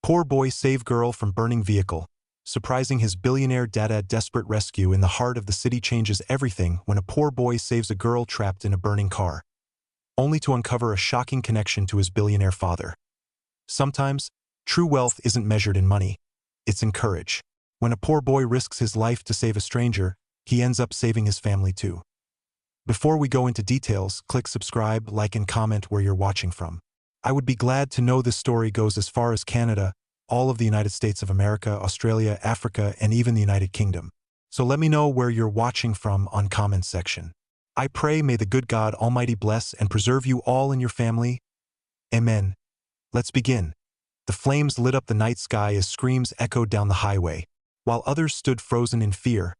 Poor boy save girl from burning vehicle. Surprising his billionaire dad desperate rescue in the heart of the city changes everything when a poor boy saves a girl trapped in a burning car, only to uncover a shocking connection to his billionaire father. Sometimes, true wealth isn't measured in money, it's in courage. When a poor boy risks his life to save a stranger, he ends up saving his family too. Before we go into details, click subscribe, like and comment where you're watching from. I would be glad to know this story goes as far as Canada, all of the United States of America, Australia, Africa, and even the United Kingdom. So let me know where you're watching from on comment section. I pray may the good God Almighty bless and preserve you all and your family. Amen. Let's begin. The flames lit up the night sky as screams echoed down the highway, while others stood frozen in fear.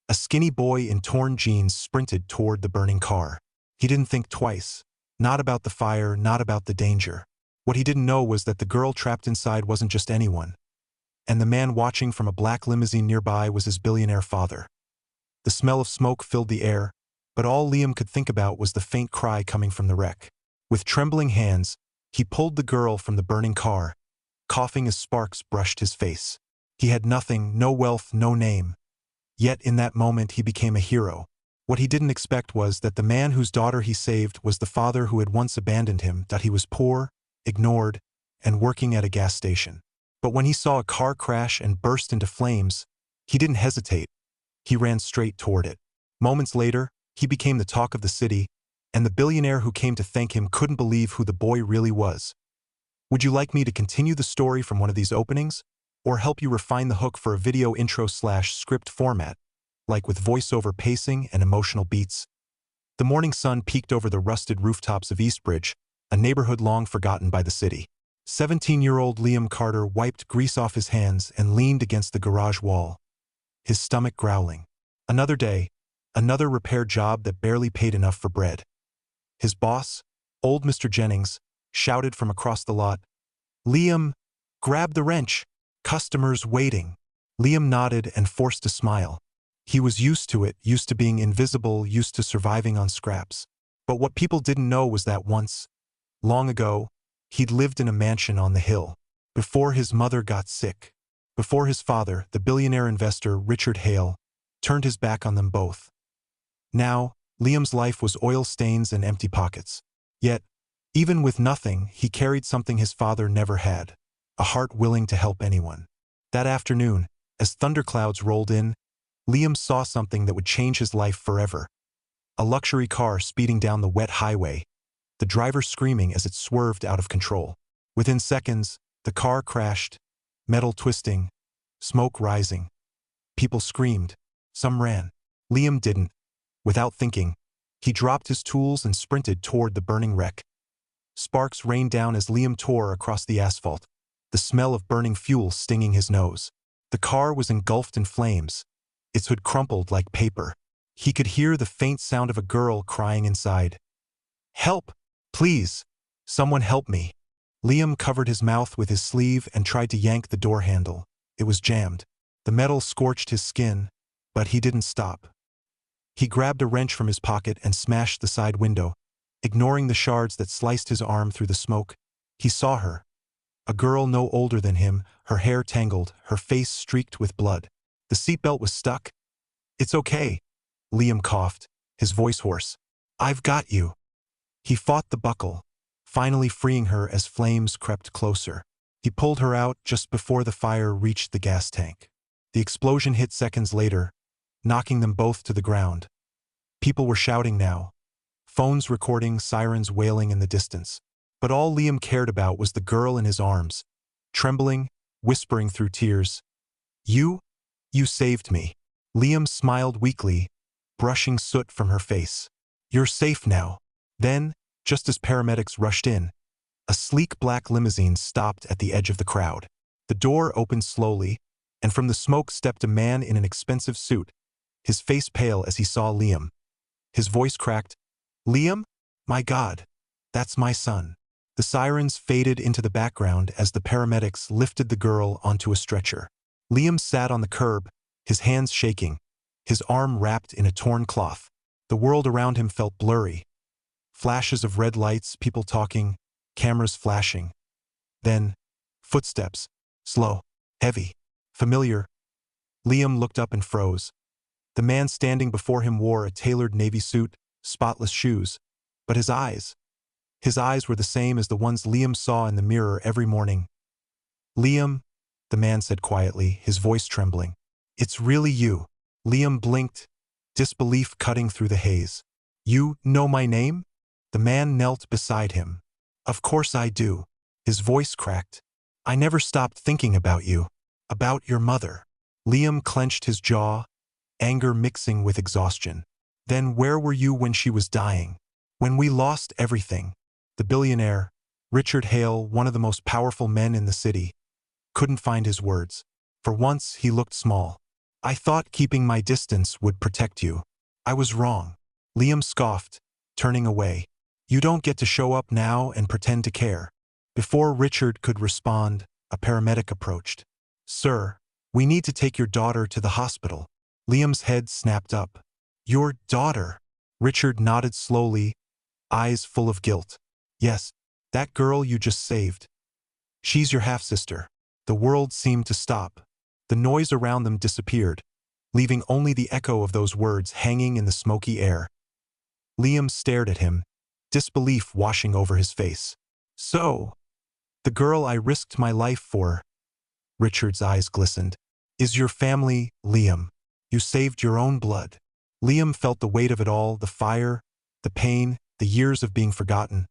A skinny boy in torn jeans sprinted toward the burning car. He didn't think twice. Not about the fire, not about the danger. What he didn't know was that the girl trapped inside wasn't just anyone. And the man watching from a black limousine nearby was his billionaire father. The smell of smoke filled the air, but all Liam could think about was the faint cry coming from the wreck. With trembling hands, he pulled the girl from the burning car, coughing as sparks brushed his face. He had nothing, no wealth, no name. Yet in that moment he became a hero. What he didn't expect was that the man whose daughter he saved was the father who had once abandoned him, that he was poor, ignored, and working at a gas station. But when he saw a car crash and burst into flames, he didn't hesitate. He ran straight toward it. Moments later, he became the talk of the city, and the billionaire who came to thank him couldn't believe who the boy really was. Would you like me to continue the story from one of these openings, or help you refine the hook for a video intro/script format, like with voiceover pacing and emotional beats? The morning sun peeked over the rusted rooftops of Eastbridge, a neighborhood long forgotten by the city. 17-year-old Liam Carter wiped grease off his hands and leaned against the garage wall, his stomach growling. Another day, another repair job that barely paid enough for bread. His boss, old Mr. Jennings, shouted from across the lot, "Liam, grab the wrench! Customers waiting." Liam nodded and forced a smile. He was used to it, used to being invisible, used to surviving on scraps. But what people didn't know was that once, long ago, he'd lived in a mansion on the hill. Before his mother got sick. Before his father, the billionaire investor Richard Hale, turned his back on them both. Now, Liam's life was oil stains and empty pockets. Yet, even with nothing, he carried something his father never had. A heart willing to help anyone. That afternoon, as thunderclouds rolled in, Liam saw something that would change his life forever. A luxury car speeding down the wet highway, the driver screaming as it swerved out of control. Within seconds, the car crashed, metal twisting, smoke rising. People screamed. Some ran. Liam didn't. Without thinking, he dropped his tools and sprinted toward the burning wreck. Sparks rained down as Liam tore across the asphalt, the smell of burning fuel stinging his nose. The car was engulfed in flames, its hood crumpled like paper. He could hear the faint sound of a girl crying inside. "Help! Please! Someone help me!" Liam covered his mouth with his sleeve and tried to yank the door handle. It was jammed. The metal scorched his skin, but he didn't stop. He grabbed a wrench from his pocket and smashed the side window. Ignoring the shards that sliced his arm through the smoke, he saw her. A girl no older than him, her hair tangled, her face streaked with blood. The seatbelt was stuck. "It's okay," Liam coughed, his voice hoarse. "I've got you." He fought the buckle, finally freeing her as flames crept closer. He pulled her out just before the fire reached the gas tank. The explosion hit seconds later, knocking them both to the ground. People were shouting now, phones recording, sirens wailing in the distance. But all Liam cared about was the girl in his arms, trembling, whispering through tears, You saved me." Liam smiled weakly, brushing soot from her face. "You're safe now." Then, just as paramedics rushed in, a sleek black limousine stopped at the edge of the crowd. The door opened slowly, and from the smoke stepped a man in an expensive suit, his face pale as he saw Liam. His voice cracked, "Liam? My God, that's my son." The sirens faded into the background as the paramedics lifted the girl onto a stretcher. Liam sat on the curb, his hands shaking, his arm wrapped in a torn cloth. The world around him felt blurry. Flashes of red lights, people talking, cameras flashing. Then, footsteps, Slow, heavy, familiar. Liam looked up and froze. The man standing before him wore a tailored navy suit, spotless shoes. But his eyes were the same as the ones Liam saw in the mirror every morning. Liam, the man said quietly, his voice trembling. It's really you. Liam blinked, disbelief cutting through the haze. You know my name? The man knelt beside him. Of course I do. His voice cracked. I never stopped thinking about you. About your mother. Liam clenched his jaw, anger mixing with exhaustion. Then where were you when she was dying? When we lost everything? The billionaire, Richard Hale, one of the most powerful men in the city, couldn't find his words. For once, he looked small. I thought keeping my distance would protect you. I was wrong. Liam scoffed, turning away. You don't get to show up now and pretend to care. Before Richard could respond, a paramedic approached. Sir, we need to take your daughter to the hospital. Liam's head snapped up. Your daughter? Richard nodded slowly, eyes full of guilt. Yes, that girl you just saved. She's your half-sister. The world seemed to stop. The noise around them disappeared, leaving only the echo of those words hanging in the smoky air. Liam stared at him, disbelief washing over his face. So, the girl I risked my life for, Richard's eyes glistened, is your family, Liam. You saved your own blood. Liam felt the weight of it all, the fire, the pain, the years of being forgotten.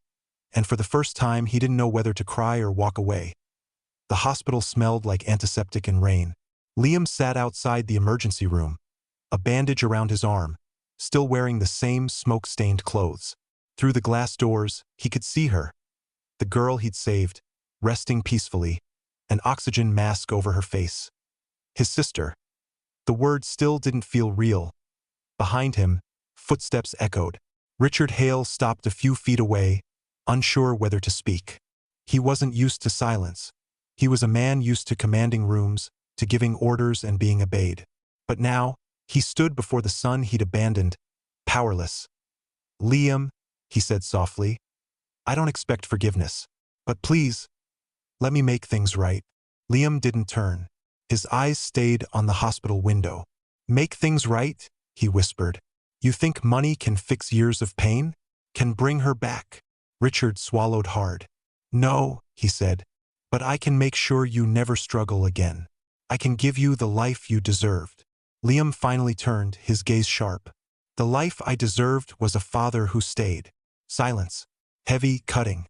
And for the first time, he didn't know whether to cry or walk away. The hospital smelled like antiseptic and rain. Liam sat outside the emergency room, a bandage around his arm, still wearing the same smoke-stained clothes. Through the glass doors, he could see her, the girl he'd saved, resting peacefully, an oxygen mask over her face. His sister. The words still didn't feel real. Behind him, footsteps echoed. Richard Hale stopped a few feet away, unsure whether to speak. He wasn't used to silence. He was a man used to commanding rooms, to giving orders and being obeyed. But now, he stood before the son he'd abandoned, powerless. Liam, he said softly, I don't expect forgiveness. But please, let me make things right. Liam didn't turn. His eyes stayed on the hospital window. Make things right, he whispered. You think money can fix years of pain? Can bring her back? Richard swallowed hard. No, he said, but I can make sure you never struggle again. I can give you the life you deserved. Liam finally turned, his gaze sharp. The life I deserved was a father who stayed. Silence. Heavy, cutting.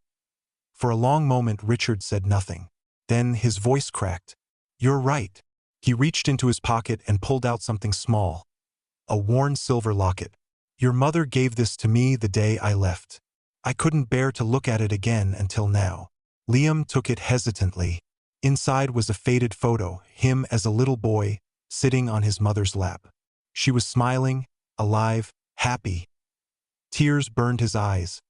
For a long moment Richard said nothing. Then his voice cracked. You're right. He reached into his pocket and pulled out something small. A worn silver locket. Your mother gave this to me the day I left. I couldn't bear to look at it again until now. Liam took it hesitantly. Inside was a faded photo, him as a little boy, sitting on his mother's lap. She was smiling, alive, happy. Tears burned his eyes.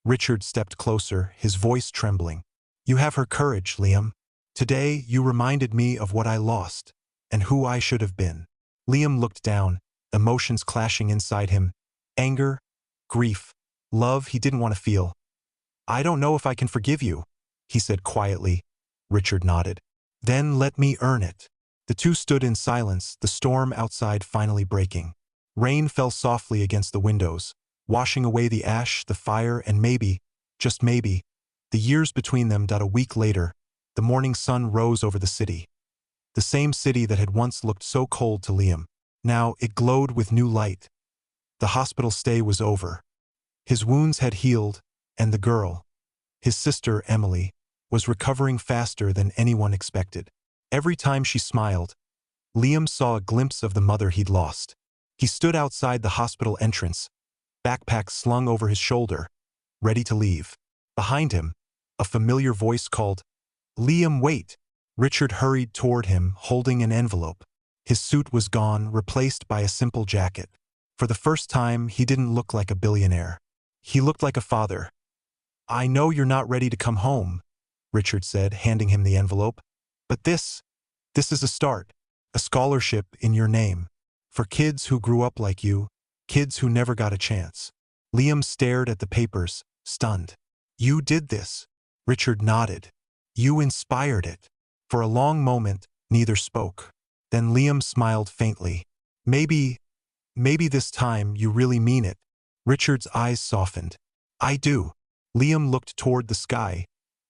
Richard stepped closer, his voice trembling. You have her courage, Liam. Today you reminded me of what I lost, and who I should have been. Liam looked down, emotions clashing inside him. Anger, grief, love he didn't want to feel. I don't know if I can forgive you, he said quietly. Richard nodded. Then let me earn it. The two stood in silence, the storm outside finally breaking. Rain fell softly against the windows, washing away the ash, the fire, and maybe, just maybe, the years between them. A week later, the morning sun rose over the city. The same city that had once looked so cold to Liam. Now it glowed with new light. The hospital stay was over. His wounds had healed, and the girl, his sister Emily, was recovering faster than anyone expected. Every time she smiled, Liam saw a glimpse of the mother he'd lost. He stood outside the hospital entrance, backpack slung over his shoulder, ready to leave. Behind him, a familiar voice called, Liam, wait! Richard hurried toward him, holding an envelope. His suit was gone, replaced by a simple jacket. For the first time, he didn't look like a billionaire. He looked like a father. I know you're not ready to come home, Richard said, handing him the envelope. But this is a start, a scholarship in your name. For kids who grew up like you, kids who never got a chance. Liam stared at the papers, stunned. You did this. Richard nodded. You inspired it. For a long moment, neither spoke. Then Liam smiled faintly. Maybe this time you really mean it. Richard's eyes softened. I do. Liam looked toward the sky,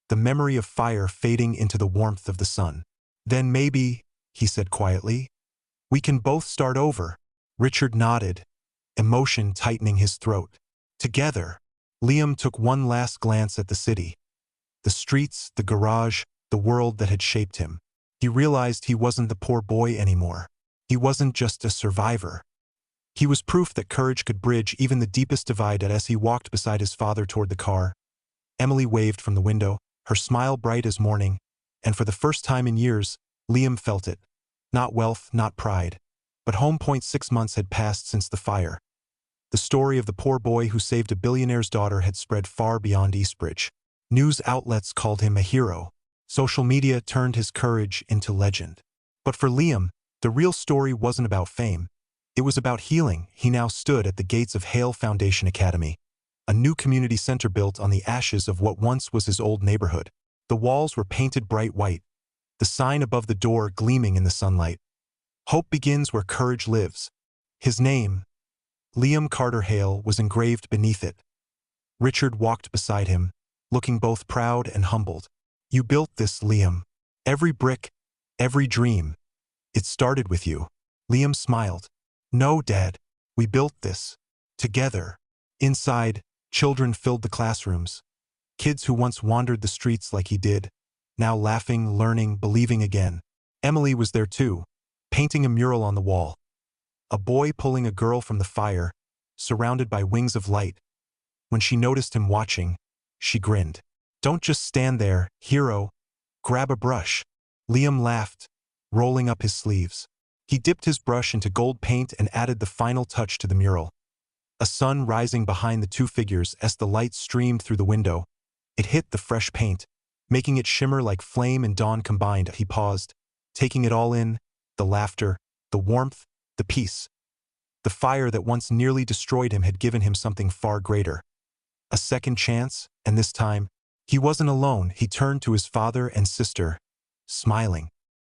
the memory of fire fading into the warmth of the sun. Then maybe, he said quietly, we can both start over. Richard nodded, emotion tightening his throat. Together, Liam took one last glance at the city. The streets, the garage, the world that had shaped him. He realized he wasn't the poor boy anymore. He wasn't just a survivor. He was proof that courage could bridge even the deepest divide. As he walked beside his father toward the car, Emily waved from the window, her smile bright as morning, and for the first time in years, Liam felt it. Not wealth, not pride, but home. 6 months had passed since the fire. The story of the poor boy who saved a billionaire's daughter had spread far beyond Eastbridge. News outlets called him a hero. Social media turned his courage into legend. But for Liam, the real story wasn't about fame. It was about healing. He now stood at the gates of Hale Foundation Academy, a new community center built on the ashes of what once was his old neighborhood. The walls were painted bright white, the sign above the door gleaming in the sunlight. Hope begins where courage lives. His name, Liam Carter Hale, was engraved beneath it. Richard walked beside him, looking both proud and humbled. You built this, Liam. Every brick, every dream. It started with you. Liam smiled. No, Dad. We built this. Together. Inside, children filled the classrooms. Kids who once wandered the streets like he did, now laughing, learning, believing again. Emily was there too, painting a mural on the wall. A boy pulling a girl from the fire, surrounded by wings of light. When she noticed him watching, she grinned. Don't just stand there, hero. Grab a brush. Liam laughed, rolling up his sleeves. He dipped his brush into gold paint and added the final touch to the mural. A sun rising behind the two figures as the light streamed through the window. It hit the fresh paint, making it shimmer like flame and dawn combined. He paused, taking it all in, the laughter, the warmth, the peace. The fire that once nearly destroyed him had given him something far greater. A second chance, and this time, he wasn't alone. He turned to his father and sister, smiling.